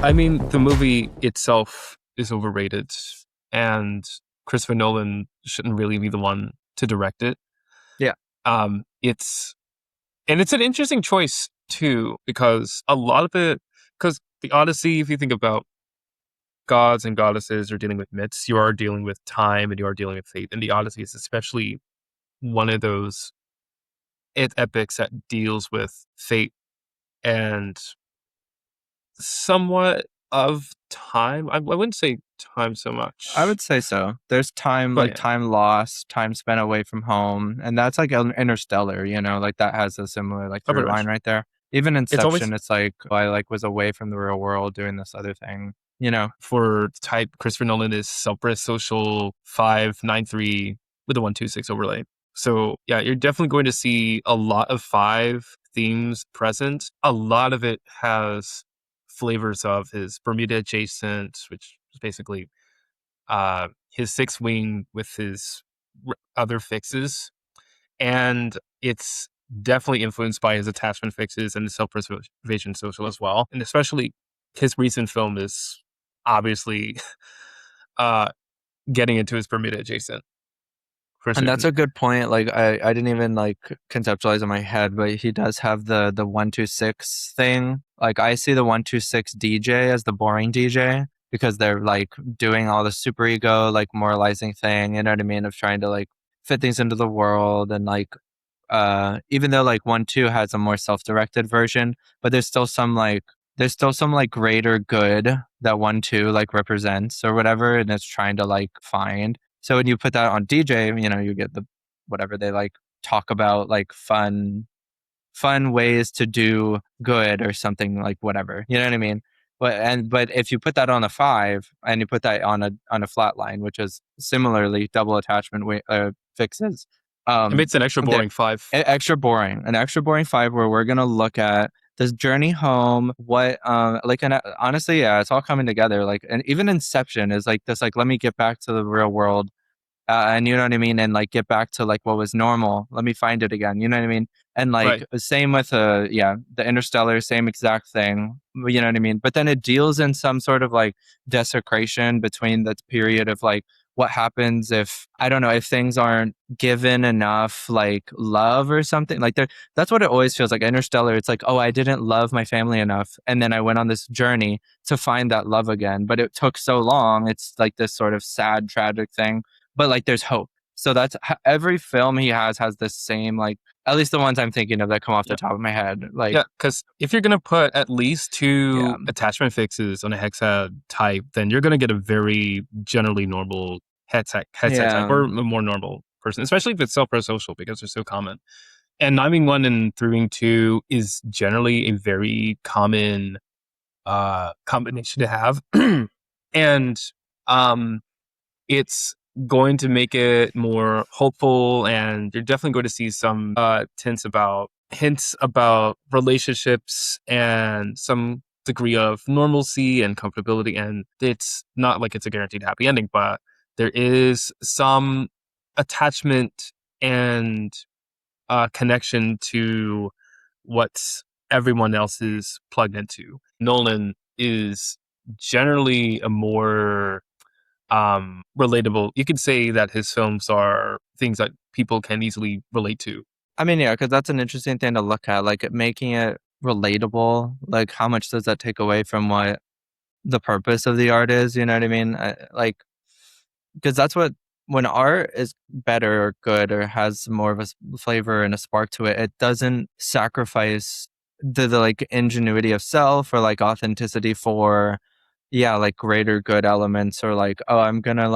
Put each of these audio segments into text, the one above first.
I mean, the movie itself is overrated, and Christopher Nolan shouldn't really be the one to direct it. Yeah. It's an interesting choice too, because a lot of it, because the Odyssey, if you think about gods and goddesses are dealing with myths, you are dealing with time and you are dealing with fate, and the Odyssey is especially one of those epics that deals with fate and somewhat of time. I wouldn't say time so I much, would say so. There's time, but like yeah, time lost, time spent away from home. And that's like Interstellar, like that has a similar like oh, through pretty line much. right there. Even It's always Inception, it's like I like was away from the real world doing this other thing. for type. Christopher Nolan is Social 593 with a 126 overlay. So yeah, you're definitely going to see a lot of five themes present. A lot of it has flavors of his Bermuda adjacent, which is basically his sixth wing with his other fixes, and it's definitely influenced by his attachment fixes and the self-preservation social as well. And especially his recent film is obviously uh, getting into his Bermuda adjacent for And that's certain. a good point. Like I didn't even like conceptualize in my head, but he does have the 126 thing. Like I see the 126 DJ as the boring DJ because they're like doing all the super ego, like moralizing thing, you know what I mean, of trying to like fit things into the world and like even though like 1 2 has a more self-directed version, but there's still some like greater good that 1 2 like represents or whatever, and it's trying to like find. So when you put that on DJ, you get the whatever they like talk about, like fun ways to do good or something, like whatever, you know what I mean. But if you put that on a 5 and you put that on a flat line, which is similarly double attachment fixes, It makes an extra they're boring five. extra boring, an extra boring 5 where we're gonna look at this journey home, what like, and honestly, yeah, it's all coming together, like, and even Inception is like this, like, let me get back to the real world, and you know what I mean, and like get back to like what was normal. Let me find it again. You know what I mean? And like Right. same with yeah, the Interstellar, same exact thing. You know what I mean? But then it deals in some sort of like desecration between the period of like what happens if, I don't know, if things aren't given enough like love or something like there. That's what it always feels like. Interstellar, it's like, oh, I didn't love my family enough, and then I went on this journey to find that love again, but it took so long. It's like this sort of sad tragic thing, but like there's hope. So that's every film he has this same, like, at least the ones I'm thinking of that come off the Yeah. top of my head, like, Yeah, because if you're gonna put at least yeah, two attachment fixes on a hexa type, then you're gonna get a very generally normal headset type, yeah, or a more normal person, especially if it's self-social because they're so common. And kniving one and throwing two is generally a very common combination to have. And um, it's going to make it more hopeful, and you're definitely going to see some hints about relationships and some degree of normalcy and comfortability. And it's not like it's a guaranteed happy ending, but there is some attachment and connection to what everyone else is plugged into. Nolan is generally a more relatable. You could say that his films are things that people can easily relate to. I mean, yeah, because that's an interesting thing to look at, like making it relatable. Like, how much does that take away from what the purpose of the art is? You know what I mean? Like, because that's what, when art is better or good or has more of a flavor and a spark to it, it doesn't sacrifice the like ingenuity of self or like authenticity for, yeah, like greater good elements, or like, oh, I'm gonna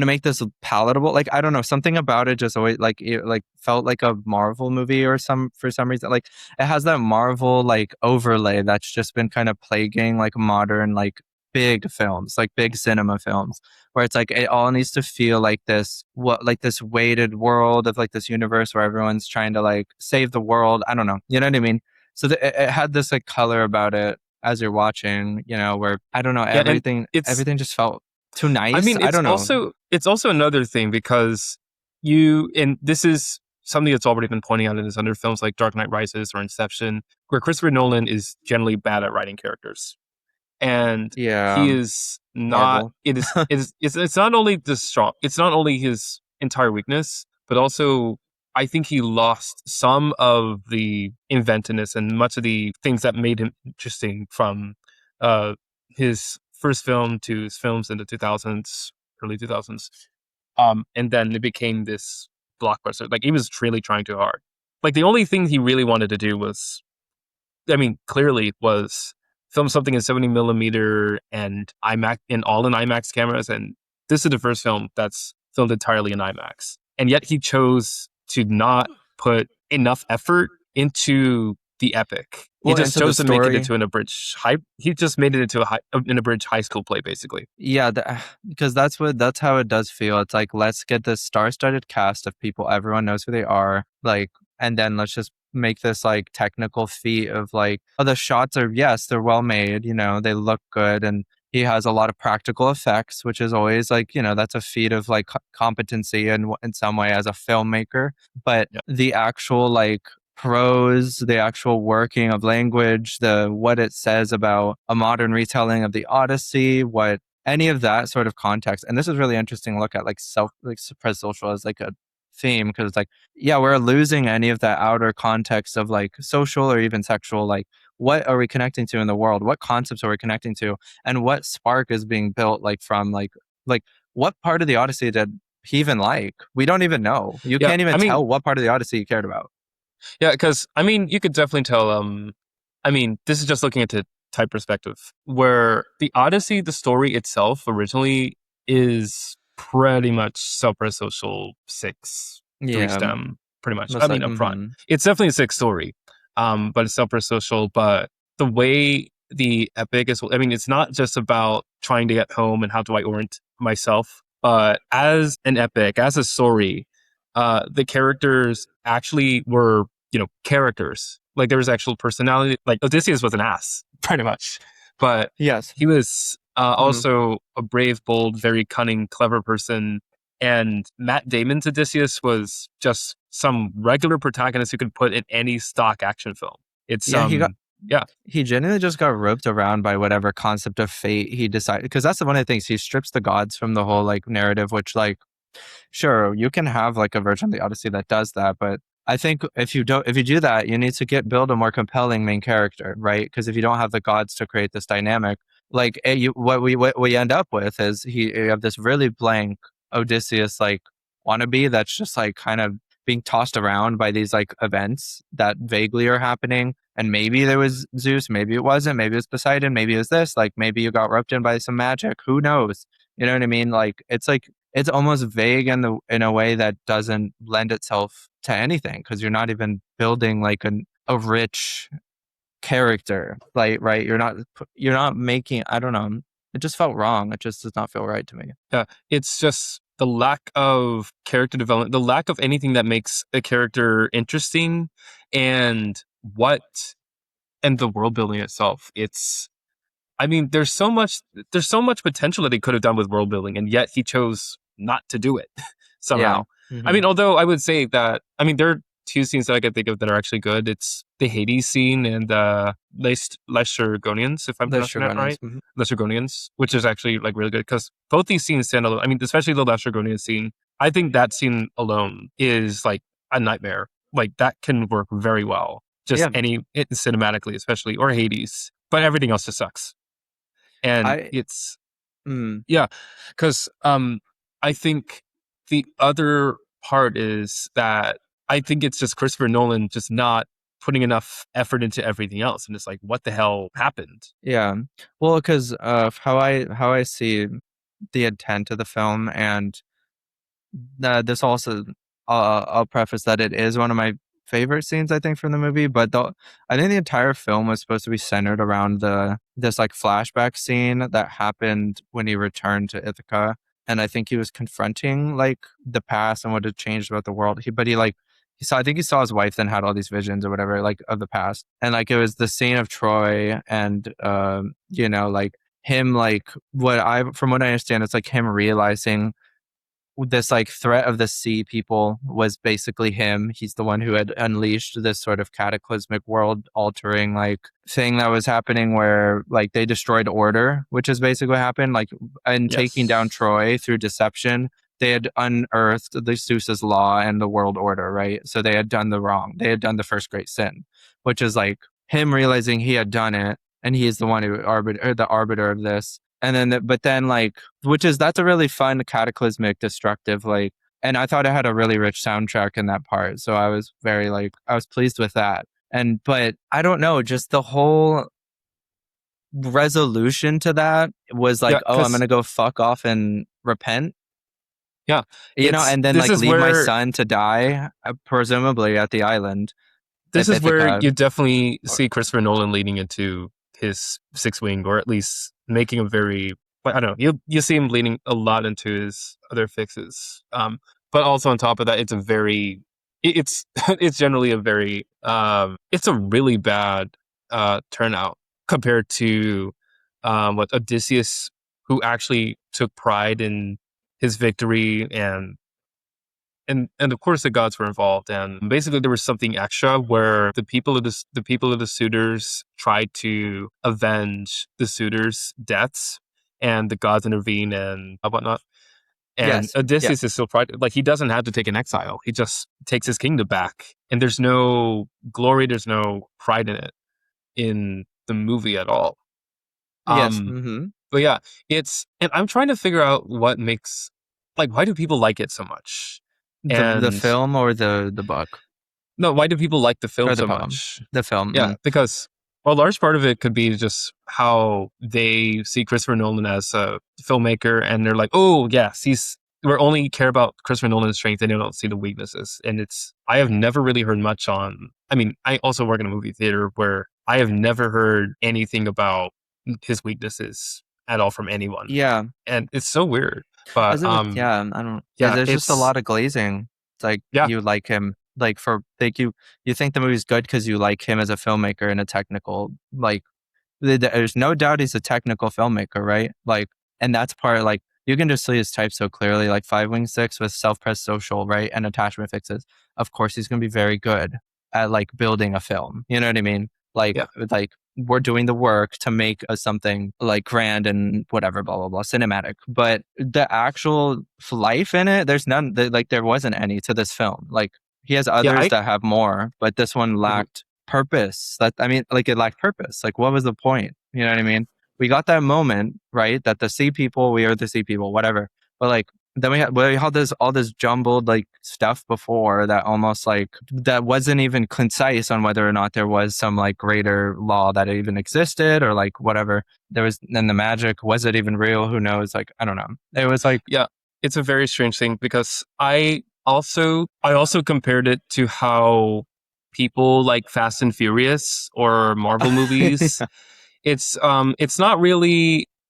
make this palatable. Like, I don't know, something about it just always like it like felt like a Marvel movie or some, for some reason, like it has that Marvel like overlay that's just been kind of plaguing like modern like big films, like big cinema films, where it's like it all needs to feel like this, what, like this weighted world of like this universe where everyone's trying to like save the world. I don't know, you know what I mean? So it had this like color about it as you're watching, where, I don't know, Yeah, and it's everything just felt too I nice. mean I don't know. it's also another thing because and this is something that's already been pointing out in his other films like Dark Knight Rises or Inception, where Christopher Nolan is generally bad at writing characters. and Yeah. he is not. Marvel. It's not only the strong. It's not only his entire weakness, but also I think he lost some of the inventiveness and much of the things that made him interesting from uh, his first film to his films in the 2000s, early 2000s. And then it became this blockbuster. Like he was really trying too hard. Like the only thing he really wanted to do was, I mean, clearly was film something in 70 millimeter and IMAX in all in IMAX cameras. And this is the first film that's filmed entirely in IMAX. And yet he chose to not put enough effort into the epic. He Well, just into the chose to make it story. into an abridged high. He just made it into an abridged high school play, basically. Yeah, because that's how it does feel. It's like, let's get this star-studded cast of people everyone knows who they are, like, and then let's just make this like technical feat of like, oh, the shots are, yes, they're well made, they look good, and he has a lot of practical effects, which is always like, that's a feat of like competency in some way as a filmmaker. But Yeah. the actual like prose, the actual working of language, the what it says about a modern retelling of the Odyssey, what any of that sort of context. And this is really interesting to look at like suppressed social as like a theme, because it's like, yeah, we're losing any of that outer context of like social or even sexual, like what are we connecting to in the world? What concepts are we connecting to? And what spark is being built like from like what part of the Odyssey did he even like? We don't even know. You Yeah. can't even I mean, tell what part of the Odyssey he cared about. yeah, because I mean, you could definitely tell. I mean, this is just looking at the type perspective, where the Odyssey, the story itself, originally is pretty much self-social six three Yeah, stem, pretty much. I most mean, like up front, it's definitely a six story, but it's self-social. But the way the epic is, I mean, it's not just about trying to get home and how do I orient myself, but as an epic, as a story, the characters actually were, characters. Like there was actual personality. Like Odysseus was an ass, pretty much, but yes. he was Mhm. also a brave, bold, very cunning, clever person. And Matt Damon's Odysseus was just some regular protagonist you could put in any stock action film. It's Yeah, yeah, he genuinely just got roped around by whatever concept of fate he decided, because that's one of the things, he strips the gods from the whole like narrative, which like, sure, you can have like a version of the Odyssey that does that, but I think if you do that, you need to build a more compelling main character, right? Because if you don't have the gods to create this dynamic, like what we end up with is you have this really blank Odysseus like wannabe that's just like kind of being tossed around by these like events that vaguely are happening. And maybe there was Zeus, maybe it wasn't, maybe it was Poseidon, maybe it was this, like maybe you got roped in by some magic, who knows? You know what I mean? Like it's almost vague in a way that doesn't lend itself to anything, because you're not even building like a rich character, like, right, you're not making, I don't know, it just felt wrong, it just does not feel right to me. yeah. It's just the lack of character development, the lack of anything that makes a character interesting, and what and the world building itself. It's I mean, there's so much potential that he could have done with world building, and yet he chose not to do it Yeah. somehow. I Hmm. mean, although I would say that there are two scenes that I can think of that are actually good. It's the Hades scene and Lestrygonians, if I'm The pronouncing that Shogunins. right. Lestrygonians, which is actually like really good because both these scenes stand alone. I mean, especially the Lestrygonian scene. I think that scene alone is like a nightmare. Like that can work very well, just Yeah. cinematically, especially, or Hades. But everything else just sucks. And I it's mm, yeah, because I think the other part is that I think it's just Christopher Nolan just not putting enough effort into everything else, and it's like, what the hell happened? yeah, well, because of how I see the intent of the film, and this also, I'll preface that it is one of my favorite scenes, I think, from the movie. But I think the entire film was supposed to be centered around this like flashback scene that happened when he returned to Ithaca, and I think he was confronting like the past and what had changed about the world. He saw, I think he saw his wife, then had all these visions or whatever, like of the past, and like it was the scene of Troy, and like him, like from what I understand, it's like him realizing this like threat of the sea people was basically him. He's the one who had unleashed this sort of cataclysmic world altering like thing that was happening where like they destroyed order, which is basically what happened. Like and taking down Yes. Troy through deception, they had unearthed the Zeus's law and the world order, right? So they had done the wrong. They had done the first great sin, which is like him realizing he had done it and he is the one who the arbiter of this. And then, but then like that's a really fun, cataclysmic, destructive, like, and I thought it had a really rich soundtrack in that part. So I was very like, I was pleased with that. But I don't know, just the whole resolution to that was like, Yeah, oh, I'm going because to go fuck off and repent, yeah, and then this like is leave my where son to die, presumably at the island, this at is where Ithaca. you definitely see Christopher Nolan leading into his Six Wing, or at least making a very, I don't know, you see him leaning a lot into his other fixes. But also on top of that, it's a very, it's it's generally a very, it's a really bad turnout compared to what Odysseus, who actually took pride in his victory, and of course the gods were involved, and basically there was something extra where the people of the suitors tried to avenge the suitors' deaths, and the gods intervene and whatnot. And Yes. Yeah. Odysseus is still pride, like he doesn't have to take an exile; he just takes his kingdom back, and there's no glory, there's no pride in it in the movie at all. Yes. Um, Mm-hmm. but yeah, and I'm trying to figure out what makes, like, why do people like it so much? The And film or the book no, why do people like the film or the so poem? much? The film. Yeah, because, well, a large part of it could be just how they see Christopher Nolan as a filmmaker, and they're like, oh yes, we only care about Christopher Nolan's strength, and they don't see the weaknesses. And I have never really heard much on. I mean, I also work in a movie theater where I have never heard anything about his weaknesses at all from anyone, Yeah. and it's so weird. But As it was, yeah, I don't. yeah, There's just a it's lot of glazing. It's like yeah, you like him, like you think the movie's good because you like him as a filmmaker and a technical like. There's no doubt he's a technical filmmaker, right? Like, and that's part like you can just see his type so clearly. Like Five Wing Six with self-pressed social, right, and attachment fixes. Of course, he's gonna be very good at like building a film. You know what I mean? yeah. Like we're doing the work to make something like grand and whatever, blah blah blah, cinematic. But the actual life in it, there's none. Like there wasn't any to this film. Like he has Yeah, others that have more, but this one mhm. lacked purpose. That I mean, like it lacked purpose. Like what was the point? You know what I mean? We got that moment right that the sea people, we are the sea people, whatever. But like then we had this all this jumbled like stuff before that almost like that wasn't even concise on whether or not there was some like greater law that even existed or like whatever. There was then the magic, was it even real? Who knows? Like I don't know. It was like Yeah, it's a very strange thing because I also compared it to how people like Fast and Furious or Marvel movies.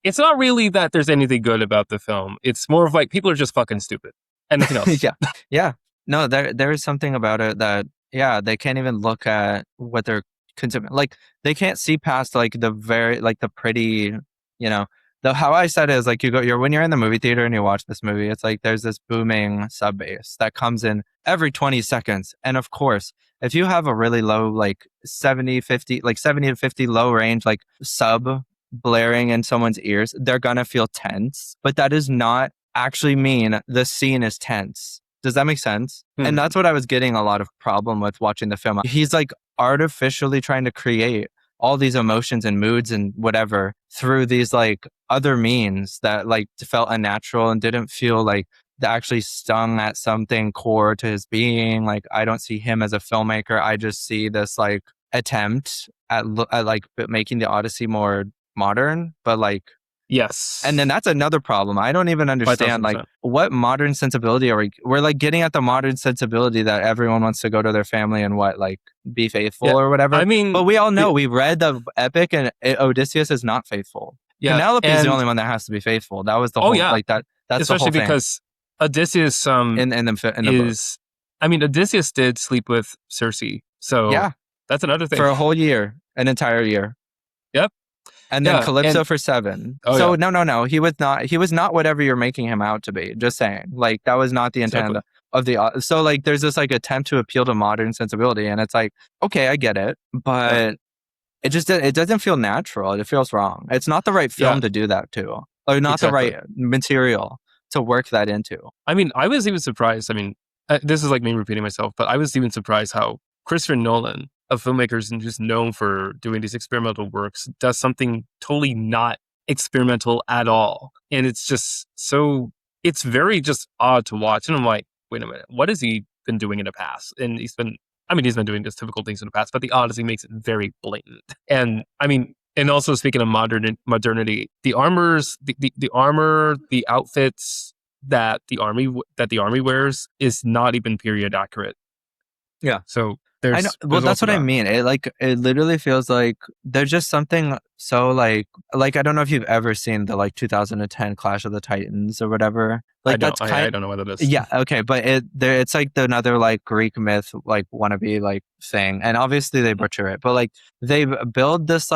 It's not really that there's anything good about the film. It's more of like people are just fucking stupid and nothing else. yeah. Yeah. No, there is something about it that yeah, they can't even look at what they're consuming. Like they can't see past like the very like the pretty, you know, the how I said it is like you're when you're in the movie theater and you watch this movie, it's like there's this booming sub bass that comes in every 20 seconds. And of course, if you have a really low like 70 50 like 70 to 50 low range like sub blaring in someone's ears, they're gonna feel tense. But that is not actually mean the scene is tense. Does that make sense? And Hmm. that's what I was getting a lot of problem with watching the film. He's like artificially trying to create all these emotions and moods and whatever through these like other means that like felt unnatural and didn't feel like that actually stung at something core to his being. Like I don't see him as a filmmaker. I just see this like attempt at like making the Odyssey more modern, but like and then Yes, that's another problem. I don't even five understand thousand like percent. what modern sensibility are we're like getting at the modern sensibility that everyone wants to go to their family and what like be faithful Yeah, or whatever. I mean, But we all know the, we read the epic and Odysseus is not faithful. yeah, Penelope is the and only one that has to be faithful. That was the oh whole yeah, like that's the whole especially thing because Odysseus in the book. is, I mean, Odysseus did sleep with Circe, so Yeah, that's another thing. for a whole year, an entire year. Yep. And then Yeah, and Calypso for 7. oh So yeah, no. He was not whatever you're making him out to be. Just saying. Like that was not the intent exactly. of the so like there's this like attempt to appeal to modern sensibility, and it's like, okay, I get it, Yeah, but it doesn't feel natural. It feels wrong. It's not the right yeah, film to do that to, or not the exactly. right material to work that into. I mean, I was even surprised. I mean, this is like me repeating myself, but I was even surprised how Christopher Nolan, a filmmaker who's known for doing these experimental works, does something totally not experimental at all. And it's just so, it's very just odd to watch. And I'm like, wait a minute, what has he been doing in the past? And he's been doing just typical things in the past, but the Odyssey makes it very blatant. And I mean, and also speaking of modernity, the armors, the armor, the outfits, that the army wears is not even period accurate. Yeah. So I know. Well, there's that's also what I that. mean. It literally feels like there's just something so like I don't know if you've ever seen the like 2010 Clash of the Titans or whatever. I Like don't that's I kind don't know what that is. yeah, okay, but it's like another like Greek myth like wannabe like thing, and obviously they butcher it, but like they build this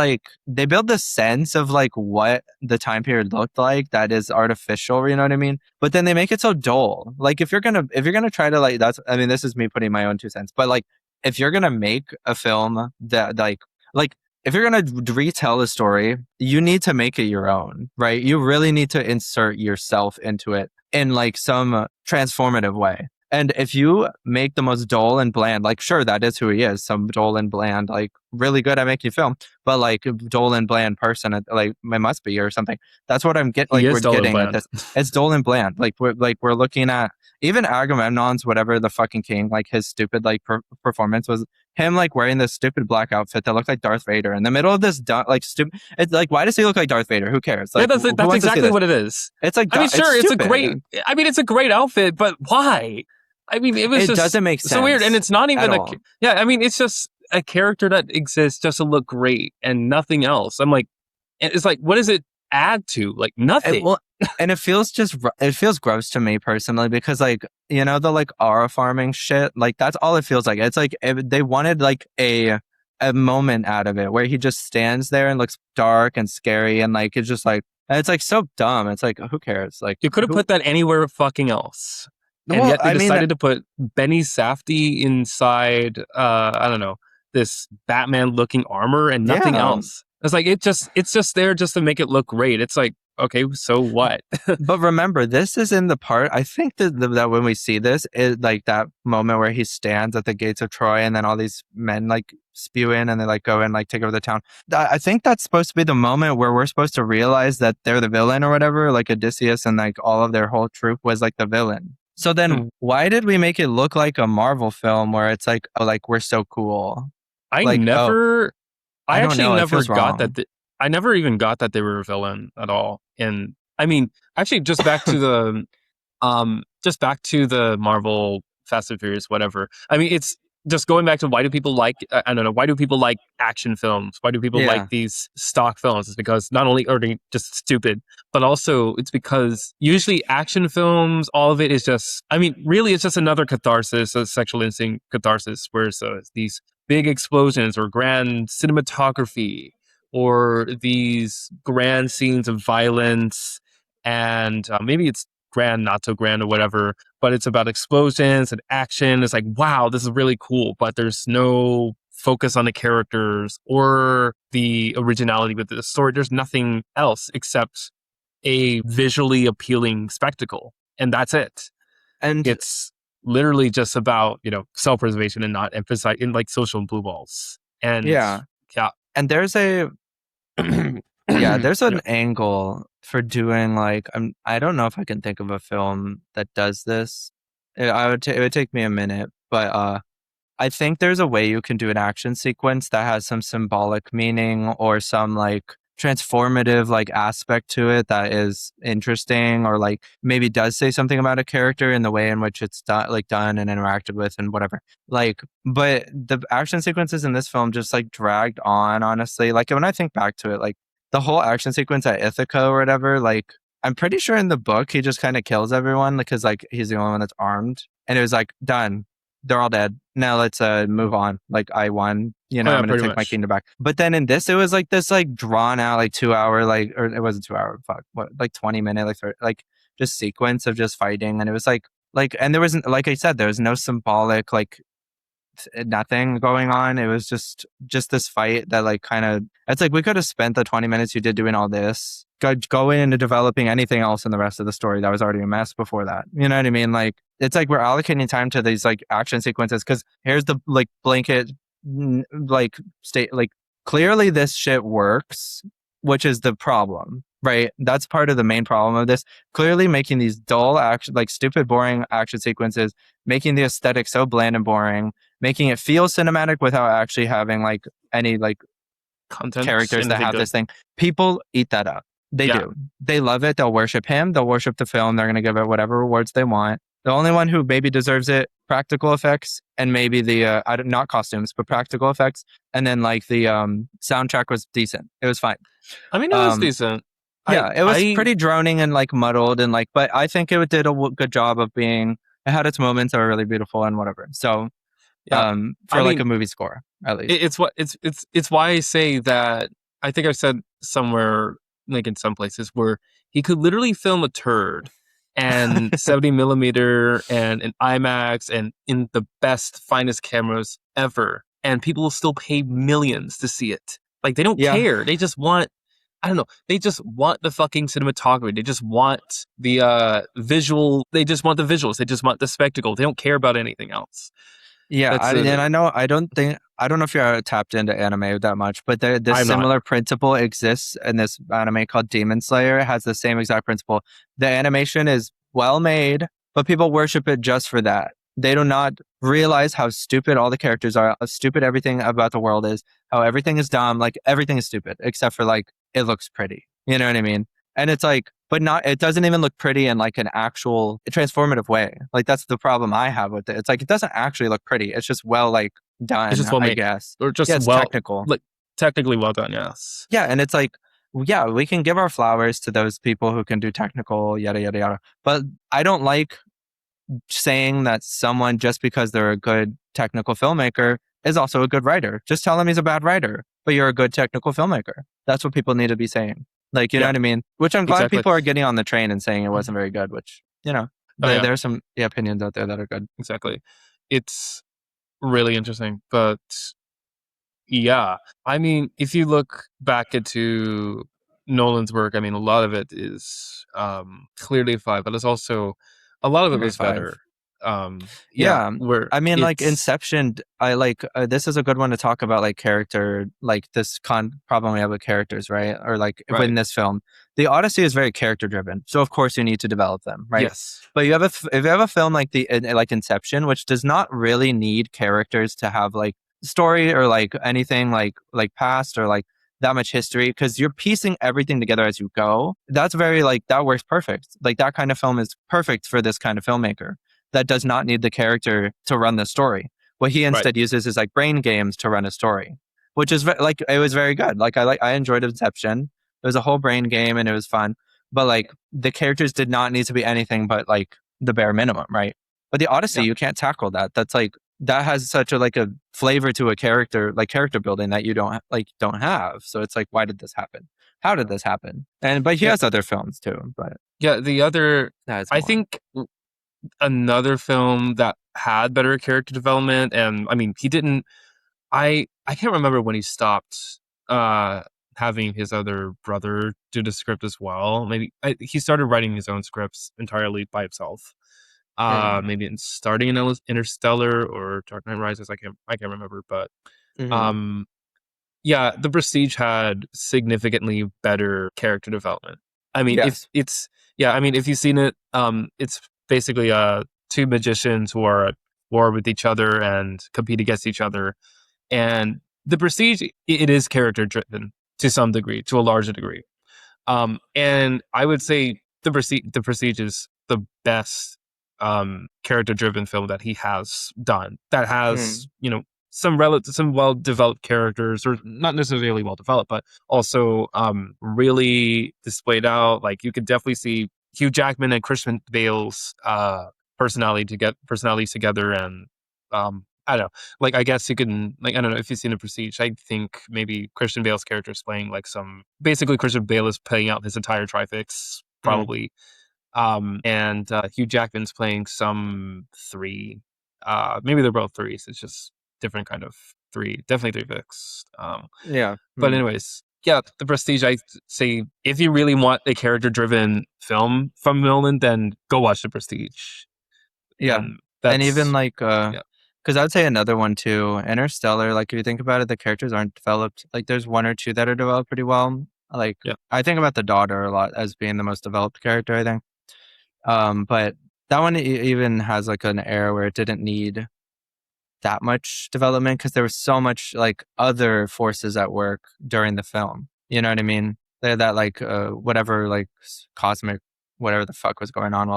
sense of like what the time period looked like that is artificial, you know what I mean? But then they make it so dull. Like if you're gonna try to like that's I mean this is me putting my own 2 cents, but like if you're gonna make a film that like if you're gonna retell a story, you need to make it your own, right? You really need to insert yourself into it in like some transformative way. And if you make the most dull and bland, like sure that is who he is, some dull and bland, like really good at making film, but like a dull and bland person, like it must be or something. That's what I'm getting. He Like is we're dull and getting at bland. this. It's dull and bland. We're looking at even Agamemnon's whatever the fucking king, like his stupid like performance was him like wearing this stupid black outfit that looked like Darth Vader in the middle of this like stupid. It's like why does he look like Darth Vader? Who cares? Yeah, Like who that's wants to see exactly this? what it is. It's like I mean, it's sure, stupid. it's a great outfit, but why? I mean, it was It just doesn't make so weird, and sense it's not at even all. yeah. I mean, it's just a character that exists just to look great and nothing else. I'm like, it's like, what does it add to? Like nothing. Well, and it feels gross to me personally because like you know the like aura farming shit like that's all it feels like. It's like they wanted like a moment out of it where he just stands there and looks dark and scary and like it's just like and it's like so dumb. It's like who cares? Like You could have who? put that anywhere fucking else. And Well, yet they I mean, decided to put Benny Safdie inside I don't know, this Batman looking armor and nothing yeah. else. It's like it's just there just to make it look great. It's like, okay, so what? But remember, this is in the part. I think that when we see this, is like that moment where he stands at the gates of Troy, and then all these men like spew in, and they like go and like take over the town. I think that's supposed to be the moment where we're supposed to realize that they're the villain or whatever. Like Odysseus and like all of their whole troop was like the villain. So Hmm. then, why did we make it look like a Marvel film where it's like, oh, like we're so cool? I Like, oh, never I I don't actually know. It never feels got that wrong. I never even got that they were a villain at all. And I mean, actually just back to the Marvel Fast and Furious, whatever. I mean, it's just going back to why do people like, I don't know, why do people like action films? Why do people like Yeah. these stock films? It's because not only are they just stupid, but also it's because usually action films, all of it is just, I mean, really, it's just another catharsis, a sexual instinct catharsis, whereas these big explosions or grand cinematography or these grand scenes of violence and maybe it's grand, not so grand or whatever, but it's about explosions and action. It's like, wow, this is really cool, but there's no focus on the characters or the originality with the story. There's nothing else except a visually appealing spectacle, and that's it. And It's literally just about, self-preservation and not emphasize in like social blue balls. And yeah. yeah. And there's a yeah, there's Yeah. an angle for doing like I don't know if I can think of a film that does this. It would take me a minute, but I think there's a way you can do an action sequence that has some symbolic meaning or some like transformative like aspect to it that is interesting or like maybe does say something about a character in the way in which it's done and interacted with and whatever. Like, but the action sequences in this film just like dragged on, honestly. Like when I think back to it, like the whole action sequence at Ithaca or whatever, like I'm pretty sure in the book he just kind of kills everyone because like he's the only one that's armed. And it was like done, they're all dead. Now let's move on. Like I won. You Oh know, I'm yeah, gonna pretty take my much. kingdom back. But then in this, it was like this like drawn out like 2 hour like, or it wasn't 2 hour, fuck, what, like 20 minute like like just sequence of just fighting, and it was like, and there wasn't, like I said, there was no symbolic like nothing going on. It was just this fight that like kind of, it's like we could have spent the 20 minutes you did doing all this going into developing anything else in the rest of the story that was already a mess before that. You know what I mean? Like it's like we're allocating time to these like action sequences because here's the like blanket like state, like clearly this shit works, which is the problem, right? That's part of the main problem of this. Clearly making these dull action, like stupid boring action sequences, making the aesthetic so bland and boring, making it feel cinematic without actually having like any like Content, characters that anything have good. this thing. People eat that up. They Yeah. do. They love it. They'll worship him. They'll worship the film. They're going to give it whatever rewards they want. The only one who maybe deserves it, practical effects, and maybe the not costumes, but practical effects. And then like the soundtrack was decent. It was fine. I mean, it was Um, decent. yeah, it was I pretty droning and like muddled and like, but I think it did a good job of being. It had its moments that were really beautiful and whatever. So yeah. I for like mean, a movie score at least. it's what it's why I say that. I think I've said somewhere, like in some places, where he could literally film a turd and 70 millimeter and an IMAX and in the best, finest cameras ever, and people will still pay millions to see it. Like they don't Yeah, care. They just want, I don't know. They just want the fucking cinematography. They just want the visual. They just want the visuals. They just want the spectacle. They don't care about anything else. yeah, That's and I know I don't know if you're tapped into anime that much, but this I'm not. similar principle exists in this anime called Demon Slayer. It has the same exact principle. The animation is well made, but people worship it just for that. They do not realize how stupid all the characters are, how stupid everything about the world is, how everything is dumb, like everything is stupid except for like it looks pretty. You know what I mean? And it's like, but not, it doesn't even look pretty in like an actual transformative way. Like that's the problem I have with it. It's like it doesn't actually look pretty. It's just well like It's done, just well I made, guess. or Yeah, just it's well, technical. like technically well done. Yes. Yeah, and it's like, yeah, we can give our flowers to those people who can do technical, yada yada yada. But I don't like saying that someone just because they're a good technical filmmaker is also a good writer. Just tell them he's a bad writer, but you're a good technical filmmaker. That's what people need to be saying. Like, you know Yeah. what I mean? Which I'm glad Exactly. people are getting on the train and saying it wasn't very good, which, you know, Oh yeah. there are some opinions out there that are good. Exactly. It's really interesting, but yeah. I mean, if you look back into Nolan's work, I mean, a lot of it is clearly a five, but it's also a lot of it Clear was five. better. Yeah, Yeah. where I mean, like it's Inception, I like this is a good one to talk about, like character, like this problem we have with characters, right? Or like right. within this film, the Odyssey is very character driven. So of course you need to develop them, right? Yes. But you have if you have a film like like Inception, which does not really need characters to have like story or like anything like past or like that much history because you're piecing everything together as you go. That's very like that works perfect. Like that kind of film is perfect for this kind of filmmaker that does not need the character to run the story. What he Right. instead uses is like brain games to run a story, which is like it was very good. Like I enjoyed Inception. It was a whole brain game and it was fun. But like the characters did not need to be anything but like the bare minimum, right? But the Odyssey, Yeah. you can't tackle that. That's like that has such a like a flavor to a character, like character building that you don't have. So it's like, why did this happen? How did this happen? And but he Yeah. has other films too, but Yeah. The other, that's I more. think another film that had better character development, and I mean, he didn't. I can't remember when he stopped uh having his other brother do the script as well. Maybe he started writing his own scripts entirely by himself. Mm. Maybe in starting in Interstellar or Dark Knight Rises. I can't remember, but Hmm. um yeah, The Prestige had significantly better character development. I mean, if Yes. it's yeah, I mean, if you've seen it, it's basically two magicians who are at war with each other and compete against each other. And The Prestige, it is character driven to some degree, to a larger degree. And I would say The Prestige is the best character driven film that he has done. That has, Mm. some well developed characters, or not necessarily well developed, but also really displayed out. Like you could definitely see Hugh Jackman and Christian Bale's personalities together, and I don't know. Like, I guess you can, like, I don't know if you've seen The Prestige. I think maybe Christian Bale's character is playing like some. Basically, Christian Bale is playing out his entire trifix, Mm, probably. And Hugh Jackman's playing some three. Maybe they're both threes. It's just different kind of three. Definitely three fix. yeah. But Mm, anyways, yeah, The Prestige. I say if you really want a character-driven film from Nolan, then go watch The Prestige. yeah. And And even that's like, yeah, because I'd say another one too, Interstellar. Like if you think about it, the characters aren't developed. Like there's one or two that are developed pretty well. Like yeah. I think about the daughter a lot as being the most developed character. I think. But that one even has like an era where it didn't need that much development because there was so much like other forces at work during the film. You know what I mean? That like whatever like cosmic whatever the fuck was going on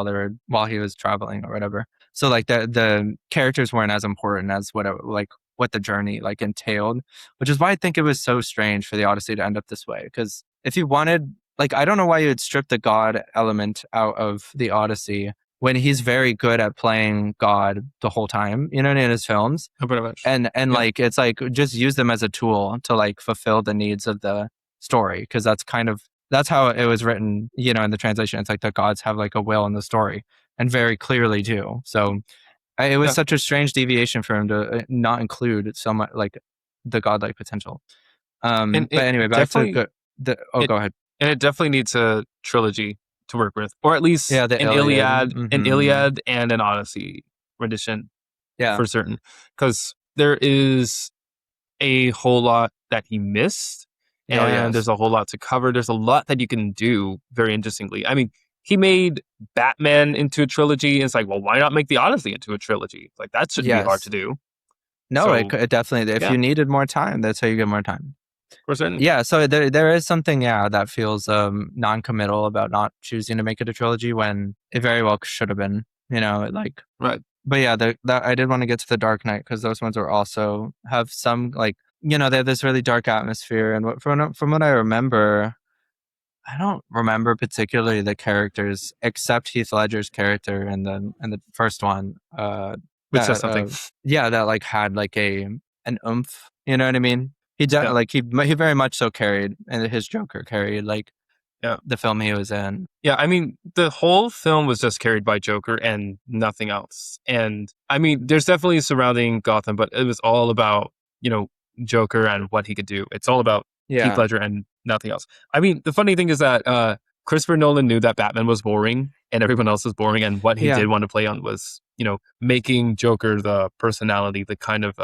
while he was traveling or whatever. So like the characters weren't as important as like what the journey like entailed, which is why I think it was so strange for the Odyssey to end up this way. Because if you wanted, like, I don't know why you would strip the God element out of the Odyssey when he's very good at playing God the whole time, you know, in his films. Pretty much. And Yeah, like it's like just use them as a tool to like fulfill the needs of the story because that's how it was written, you know, in the translation. It's like the gods have like a will in the story and very clearly do. So it was yeah. such a strange deviation for him to not include so much like the godlike potential. And But it anyway, back to definitely it go ahead. and it definitely needs a trilogy to work with, or at least Yeah, the Iliad. An Hmm. Iliad and an Odyssey rendition Yeah. for certain, because there is a whole lot that he missed, Oh and there's yes. a whole lot to cover. There's a lot that you can do very interestingly. I mean, he made Batman into a trilogy. And it's like, well, why not make the Odyssey into a trilogy? Like that shouldn't be hard to Yes. do. No, So it definitely. If yeah, you needed more time, that's how you get more time. for certain. Yeah, so there is something, yeah, that feels non-committal about not choosing to make it a trilogy when it very well should have been. You know, like, Right. but yeah, that I did want to get to the Dark Knight because those ones are also have some like you know they have this really dark atmosphere and from what I remember, I don't remember particularly the characters except Heath Ledger's character in the first one. Which says That something. yeah, that like had like an oomph. You know what I mean? Yeah. Like he very much so carried, and his Joker carried like Yeah. the film he was in. Yeah, I mean, the whole film was just carried by Joker and nothing else. And I mean, there's definitely surrounding Gotham, but it was all about, you know, Joker and what he could do. It's all about Heath Yeah, Ledger and nothing else. I mean, the funny thing is that Christopher Nolan knew that Batman was boring and everyone else was boring. And what he yeah, did want to play on was, you know, making Joker the personality, the kind of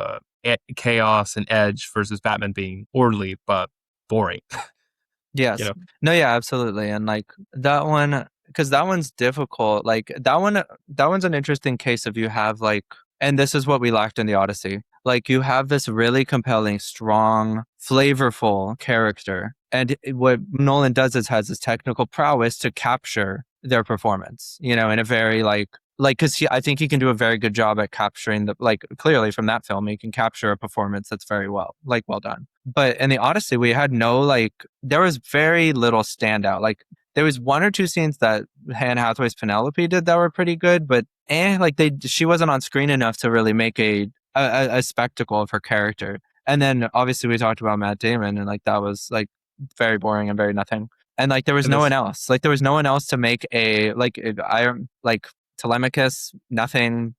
chaos and edge versus Batman being orderly but boring, you yes, know? no, yeah, absolutely, and like that one because that one's difficult. Like that one's an interesting case if you have like, and this is what we lacked in the Odyssey. Like you have this really compelling, strong, flavorful character, and what Nolan does is has this technical prowess to capture their performance. You know, in a very like because I think he can do a very good job at capturing the like clearly from that film he can capture a performance that's very well done. But in the Odyssey we had no like there was very little standout. Like there was one or two scenes that Anne Hathaway's Penelope did that were pretty good, but like she wasn't on screen enough to really make a spectacle of her character. And then obviously we talked about Matt Damon, and like that was like very boring and very nothing. And like there was It no one is. else. Like there was no one else to make a like I like Telemachus, nothing.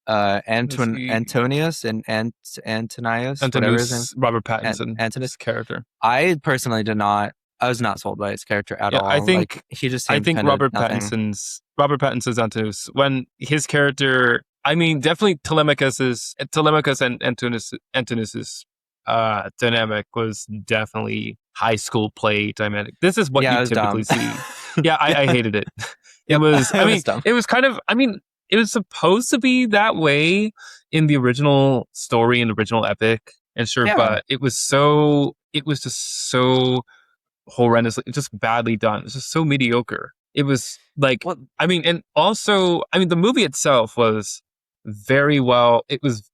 Is he Antonius and Antonius, whatever his name, Antonis Robert Pattinson's Antinous. character? I personally did not. I was not sold by his character at Yeah, all. Like he just I seemed think kind of nothing. Robert Pattinson's Antonis, when his character, I mean, definitely Telemachus and Antonis's dynamic was definitely high school play dynamic. This is what Yeah, you it was typically dumb. see. Yeah, I hated it. It Yep, was, I it mean, was dumb. it was kind of, I mean, it was supposed to be that way in the original story and original epic, and sure, Yeah. but it was just so horrendously, just badly done. It's just so mediocre. It was like, Well, I mean, and also, I mean, the movie itself was very well. It was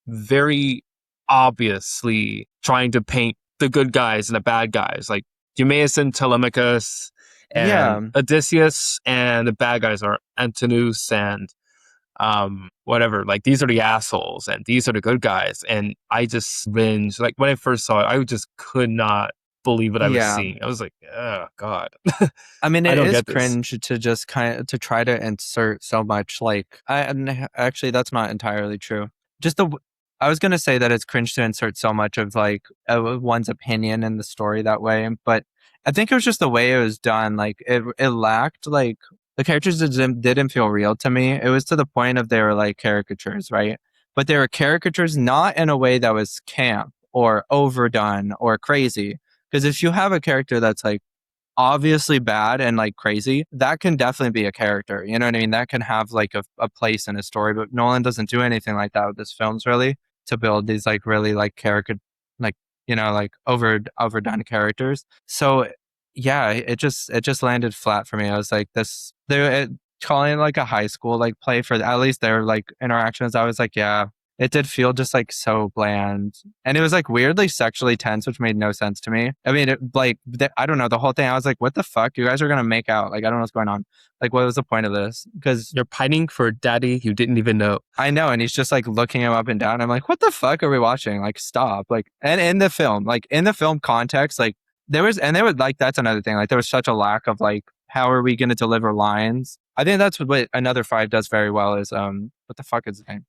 very obviously trying to paint the good guys and the bad guys, like Eumaeus and Telemachus and yeah. Odysseus, and the bad guys are Antinous and whatever, like these are the assholes and these are the good guys. And I just cringed. Like when I first saw it, I just could not believe what I was Yeah. seeing. I was like, oh God, I mean, I it don't is get this. cringe to just kind of to try to insert so much like and actually that's not entirely true. Just I was gonna say that it's cringe to insert so much of like one's opinion in the story that way, but I think it was just the way it was done. Like it lacked like the characters didn't feel real to me. It was to the point of they were like caricatures, right? But they were caricatures not in a way that was camp or overdone or crazy. Because if you have a character that's like obviously bad and like crazy, that can definitely be a character. You know what I mean? That can have like a place in a story. But Nolan doesn't do anything like that with his films really to build these like really like character like like overdone characters. So yeah, it just landed flat for me. I was like this they're calling it like a high school like play for at least their like interactions. I was like, yeah, it did feel just like so bland. And it was like weirdly sexually tense, which made no sense to me. I mean, I don't know, the whole thing, I was like, what the fuck? You guys are going to make out. Like, I don't know what's going on. Like, what was the point of this? Because You're pining for a daddy you didn't even know. I know. And he's just like looking him up and down. I'm like, what the fuck are we watching? Like, stop. Like, and in the film context, like, there was like, that's another thing. Like, there was such a lack of like, how are we going to deliver lines? I think that's what Another Five does very well is, what the fuck is his name?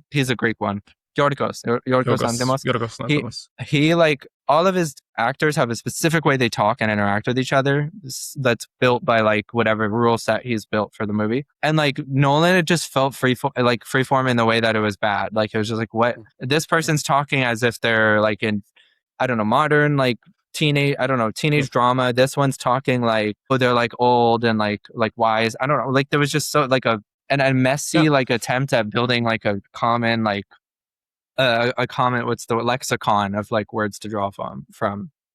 He's a Greek one. Yorgos Lanthimos. Yorgos He Lanthimos. he like all of his actors have a specific way they talk and interact with each other that's built by like whatever rule set he's built for the movie. And like Nolan, it just felt freeform in the way that it was bad. Like it was just like, what, this person's talking as if they're like in, I don't know, modern like teenage drama. This one's talking like, oh, they're like old and like wise. I don't know. Like there was just so like a Yeah, messy like attempt at building like a common like a common, what's the lexicon of like words to draw from.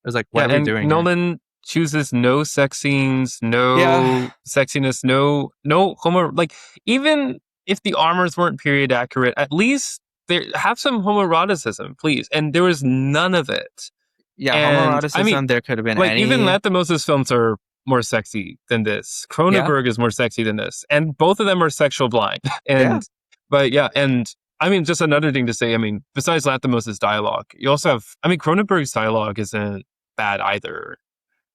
It was like, what yeah, are we and doing here? Nolan chooses no sex scenes, Yeah, no sexiness, no homo. Like even if the armors weren't period accurate, at least there have some homoeroticism, please. And there was none of it. yeah, And I mean, homoeroticism. There could have been like even any. Lanthimos' films are more sexy than this. Yeah, Cronenberg is more sexy than this, and both of them are sexual blind. yeah, And but yeah, and I mean, just another thing to say. I mean, besides Lanthimos' dialogue, you also have. I mean, Cronenberg's dialogue isn't bad either.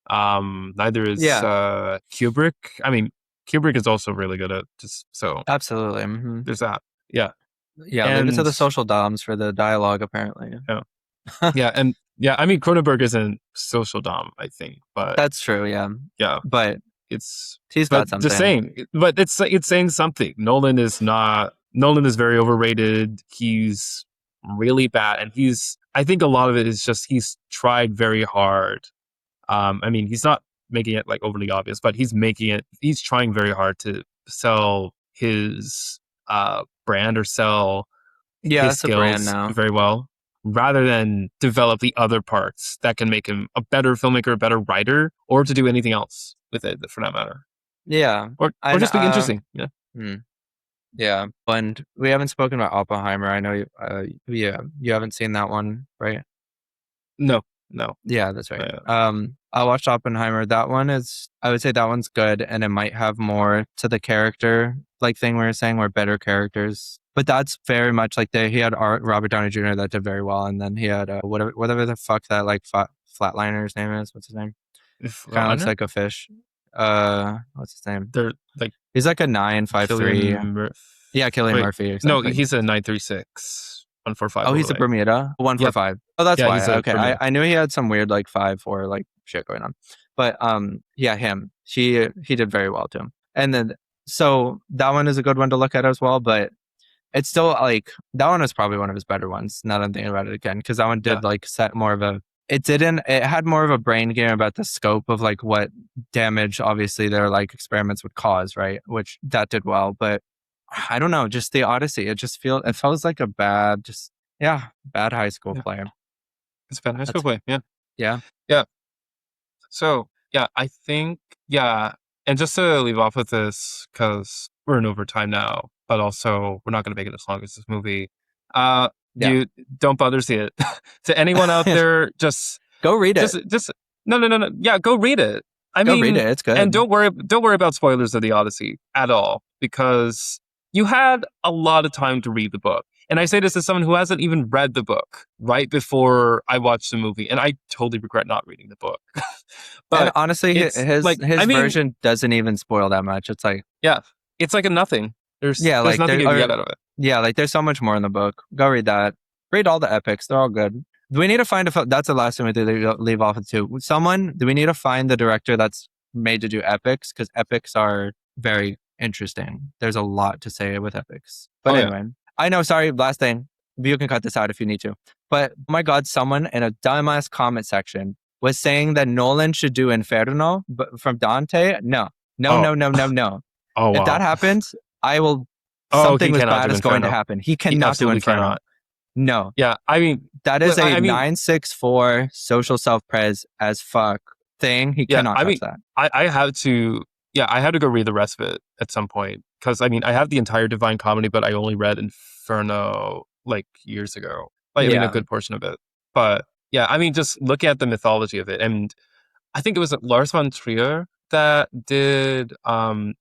Neither is yeah, Kubrick. I mean, Kubrick is also really good at just so. absolutely. Hmm. There's that. Yeah, Yeah, leave it to and the social doms for the dialogue. Apparently, yeah, yeah, and yeah. I mean, Cronenberg isn't social dom, I think, but that's true. Yeah, yeah, but it's he's but got just something. saying, but it's saying something. Nolan is not. Nolan is very overrated. He's really bad, and he's. I think a lot of it is just he's tried very hard. I mean, he's not making it like overly obvious, but he's making it. He's trying very hard to sell his brand or sell Yeah, his it's a brand skills now. very well, rather than develop the other parts that can make him a better filmmaker, a better writer, or to do anything else with it for that matter, Yeah, or and just be interesting. Yeah. hmm, yeah, and we haven't spoken about Oppenheimer. I know you. Yeah, you haven't seen that one, right? No. No. Yeah, that's right. Uh, I watched Oppenheimer. That one is, I would say that one's good, and it might have more to the character like thing we were saying, where better characters. But that's very much like he had Robert Downey Jr. that did very well, and then he had whatever the fuck that like flatliner name is. What's his name? if Kind of looks Runner, like a fish. What's his name? they're like He's like a 953. Killian Murphy. Yeah, Killian Wait, Murphy, no, exactly. he's a 936 145 Oh, over he's the a way. Bermuda? Yep. 145. Oh, that's Yeah, why. he's a Okay. Bermuda. I knew he had some weird like 5'4" like shit going on. But yeah, him. He did very well too. And then so that one is a good one to look at as well, but it's still like that one is probably one of his better ones. Now that I'm thinking about it again, because that one Yeah. did like set more of a it had more of a brain game about the scope of like what damage obviously their like experiments would cause, right? Which that did well, but I don't know, just the Odyssey. It feels like a bad, just yeah, bad high school Yeah. player. It's a bad high school That's play. Yeah. yeah, Yeah. So yeah, I think yeah, and just to leave off with this because we're in overtime now, but also we're not going to make it as long as this movie. yeah. You don't bother see it. To anyone out there, Go read it. just no. Yeah, go read it. I Go read mean, it. It's and good. don't worry about spoilers of the Odyssey at all because you had a lot of time to read the book. And I say this as someone who hasn't even read the book right before I watched the movie, and I totally regret not reading the book. And But honestly, it's like, his I mean, version doesn't even spoil that much. It's like, yeah, it's like a nothing. yeah, There's like nothing there you can are, get out of it. yeah, like there's so much more in the book. Go read that. Read all the epics. They're all good. Do we need to find that's the last thing we do leave off with too. Do we need to find the director that's made to do epics? Because epics are very interesting. There's a lot to say with epics. But Oh yeah. anyway, I know, sorry, last thing. You can cut this out if you need to. But oh my God, someone in a dumbass comment section was saying that Nolan should do Inferno from Dante. No, no, Oh, no, no, no, no. oh If that wow. happens, I will. Oh, Something he as cannot bad do is going to Inferno. happen. He He cannot do absolutely Inferno. cannot. No, Yeah, I mean, that is a I mean, 964 social self pres as fuck thing. He yeah, cannot I touch mean, that. I had to, yeah, I had to go read the rest of it at some point because I mean, I have the entire Divine Comedy, but I only read Inferno like years ago. Like, I mean, a Yeah. good portion of it. But yeah, I mean, just look at the mythology of it, and I think it was Lars von Trier that did.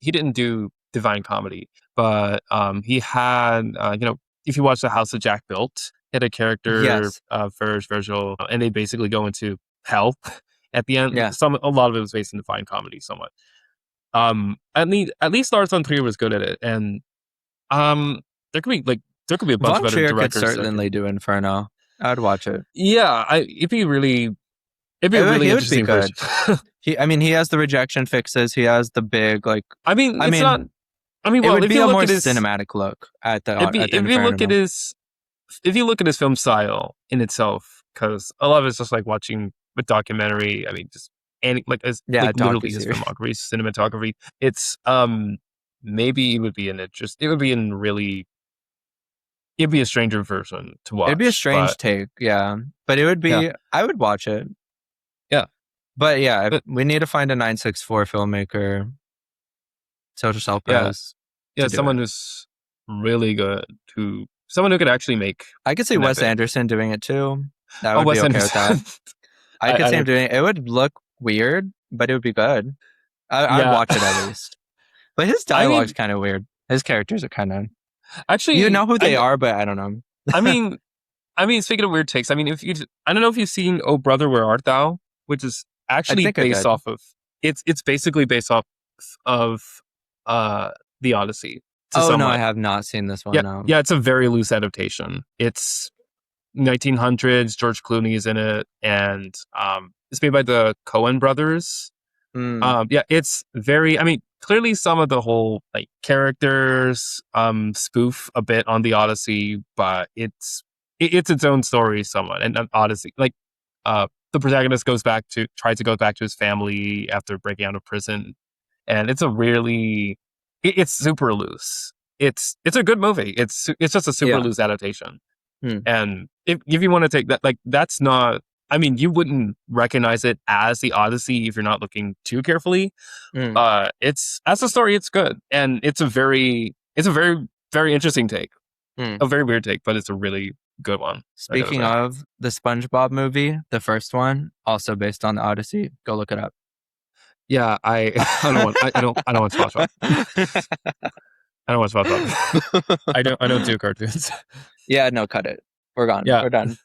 He didn't do Divine Comedy, but he had. If you watch The House that Jack Built, he had a character, Yes. Virgil, and they basically go into hell at the end. Yeah. A lot of it was based in Divine Comedy, somewhat. At least Lars von Trier was good at it, and um, there could be a bunch of Von other Trier could directors that certainly can. do Inferno. I'd watch it. Yeah, it'd be a really He would be interesting version. good. I mean, he has the rejection fixes. He has the big, like, I mean, I it's not. mean, I mean, it well, would if be you a look more at his, cinematic look at the if you look at Inferno. his, if you look at his film style in itself, because a lot of it's just like watching a documentary. I mean, just and like as Yeah, like literally his docuseries. filmography, cinematography. It's maybe it would be an interest. It would be in really. It'd be a stranger version to It'd be a watch, strange but take, yeah. But it would yeah, be, I would watch it. yeah, But yeah, but we need to find a 964 filmmaker, social yeah, self-pres yeah. to do it. Someone who's really good someone who could actually make I could see an Wes epic. Anderson doing it too. That Oh, would be Wes okay with that. Anderson. I could see him I doing it. It would look weird, but it would be good. I'd yeah. watch it at least. But his I dialogue's mean, kind of weird. His characters are kind of, you actually, know who they are, but I don't know. I mean, speaking of weird takes, I mean, I don't know if you've seen "Oh Brother, Where Art Thou," which is I actually think I based did. off of. It's basically based off of uh the Odyssey to Oh no, I somewhat. have not seen this one. Yeah, No. yeah, it's a very loose adaptation. It's 1900s. George Clooney is in it, and it's made by the Coen brothers. Mm, Yeah, it's very. I mean, clearly some of the whole like characters spoof a bit on the Odyssey, but it's its own story somewhat. And Odyssey, like the protagonist tries to go back to his family after breaking out of prison, and it's a really it's super loose. It's a good movie. It's just a super yeah. loose adaptation. Hmm. And if you want to take that, like that's not. I mean, you wouldn't recognize it as the Odyssey if you're not looking too carefully. Mm, It's as a story, it's good, and it's a very very interesting take. mm. A very weird take, but it's a really good one. I gotta Speaking say. of the SpongeBob movie, the first one, also based on the Odyssey. Go look it up. Yeah, I don't want SpongeBob. I don't want SpongeBob. I don't do cartoons. Yeah, no, cut it. We're gone. Yeah. We're done.